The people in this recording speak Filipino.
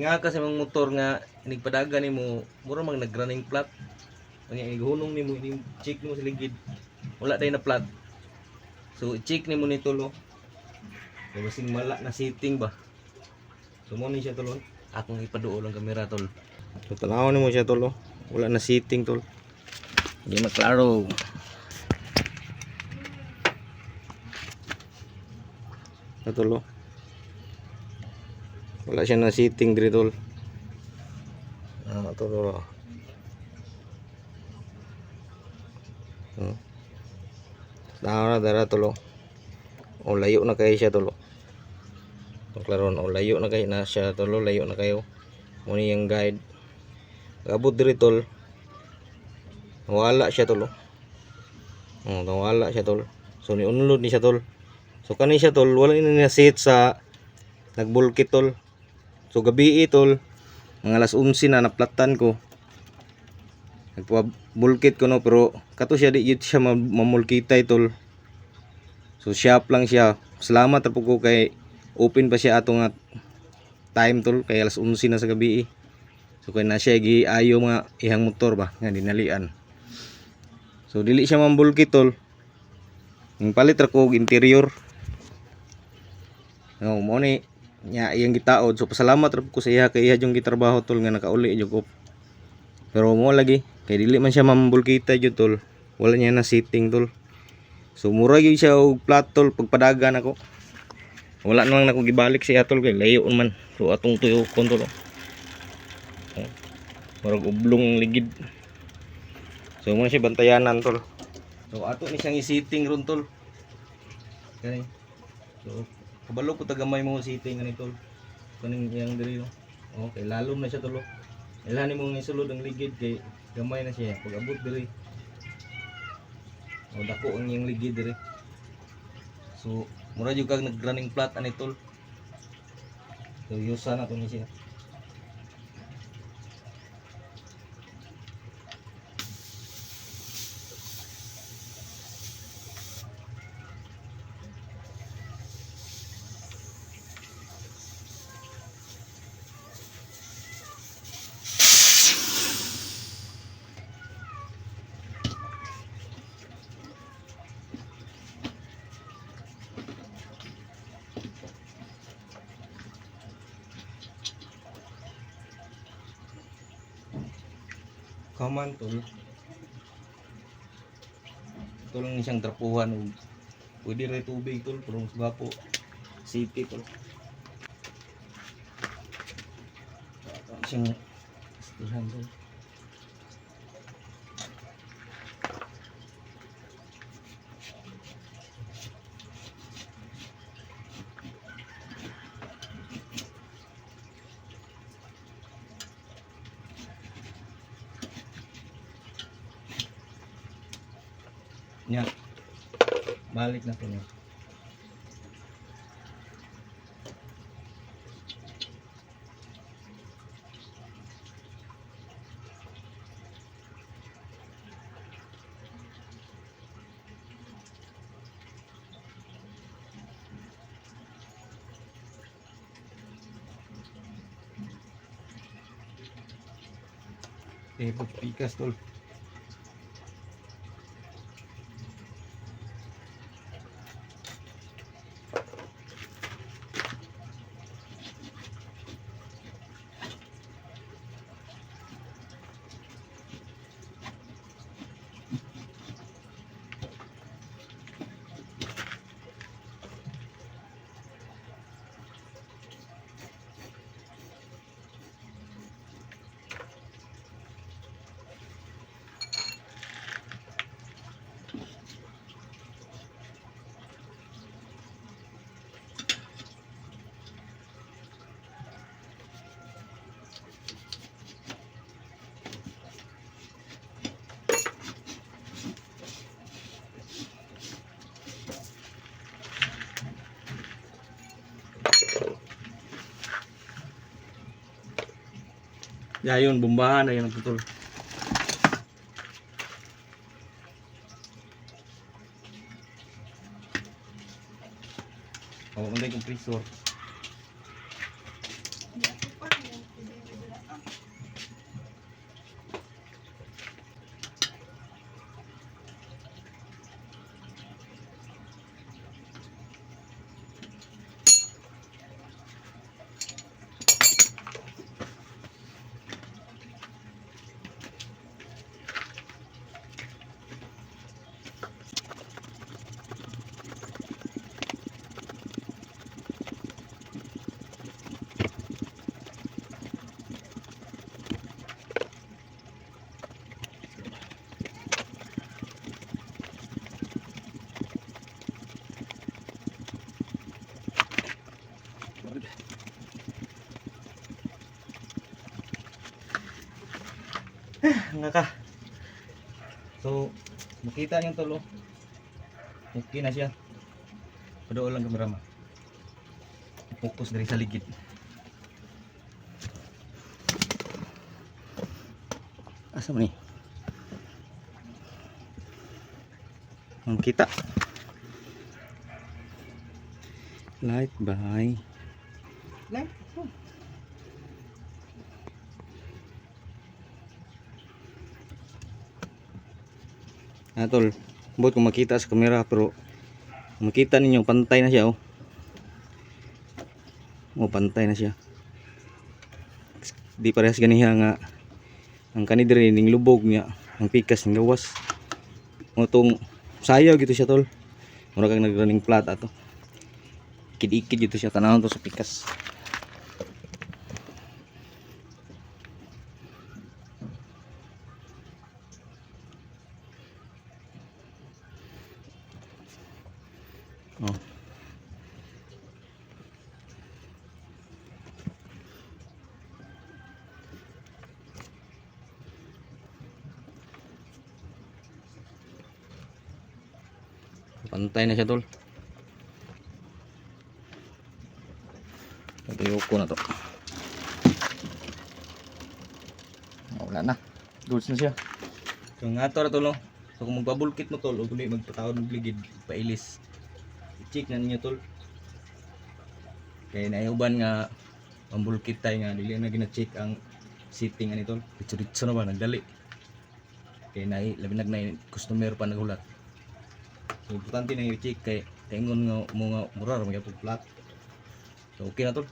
Nga kasi mga motor nga nigpadaga nimo mura mag nag-running flat. Unya ihunong nimo ini check nimo sa ligid. Wala day na flat. So i-check nimo ni tulo. Kay basing mala na setting ba. So mo ni siya tulo. Akong ipaduol ang kamera tol. So tanaw nimo siya tulo. Wala na setting tol. Hindi maklaro. Tulo. Wala siya na setting diri tol. Tulo. Na dara tulo. O layo na kayo siya tulo. Klaron o layo na kayo na siya tulo, layo na kayo. Muni yung guide. Abot diri tol. Wala siya tulo. Wala siya tol. So ni unload ni siya tol. So kani siya tol, wala na set sa nagbulkit tol. So gabi tol, mga alas 11 na naplatan ko. Nagpa-bulkit ko no, pero kato siya di yun siya mamulkitay tol. So shop lang siya. Salamat po ko kay open pa siya atong time tol, kay alas 11 na sa gabi. So kay na siya giayo mga ihang motor ba nga dinalian. So dili siya mambulkit tol. Yung palit ra ko og interior. No, mo ni nya iyang gitaod. So pasalamat ra ko sa iya kay iya jung gitrabaho tol nga nakauli jud ko. Pero mo lagi kay dili man siya mambulkita jud tol. Wala niya na setting tol. So mura gyud siya og flat tol pagpadagan ako. Wala nang nako gibalik siya tol kay layo man. So atong tuyo kon tol. Murag ublong ligid. So mo siya bantayanan tol. So ato ni siyang i-setting ron tol. Kani. So kabalo ko tagamay mo setting ani tol. Kaning yang diri no. Okay, lalom na siya tol. Ilhan nimo isulod ang ligid kay gamay na siya pag abot diri. O dako ang iyang ligid diri. So mura jud kag nag-running flat ani tol. So yusa na to ni siya. Kaman tol. Ito lang siyang drapuhan. Pwede rin tubig tol. Pero mas bapo. City tol. Ito siyang stihan tol. Nya. Balik na po niya. Pikas tol. Yayon, bombahan na yan tutol. Oh, unday compressor. nga ka. So, makita niyo tol, oh. Okay na siya. Padool lang kamera ma. Focus dari sa ligid. Asa man ni? Kita. Light by. Light. Tol, buat kung makita sa kamera pero makita ninyo pantay na siya, oh. Oh, pantay na siya. Di parehas ganiha nga ang kanidre ning lubog niya, ang pikas ning gawas. Mo tong sayaw gitu siya tol. Mura kang nag-running flat ato. Ikid-ikid gitu siya tanawon to sa pikas. Oh. Pantay na siya tol. Patuyoko na to. Wala na. Goods na siya. So nga to na tol, no? So kung magbabulkit mo tol, o kung magpatawad ng ligid, pailis. I-check na ninyo tol. Kaya naiuban nga ang bulkit tayo nga, dili na gina-check ang setting ani tol. Ditso na ba nagdali. Kaya labi na customer pa naghulat. So importante na i-check kay tingon nga mga murar mga flat. So okay na tol.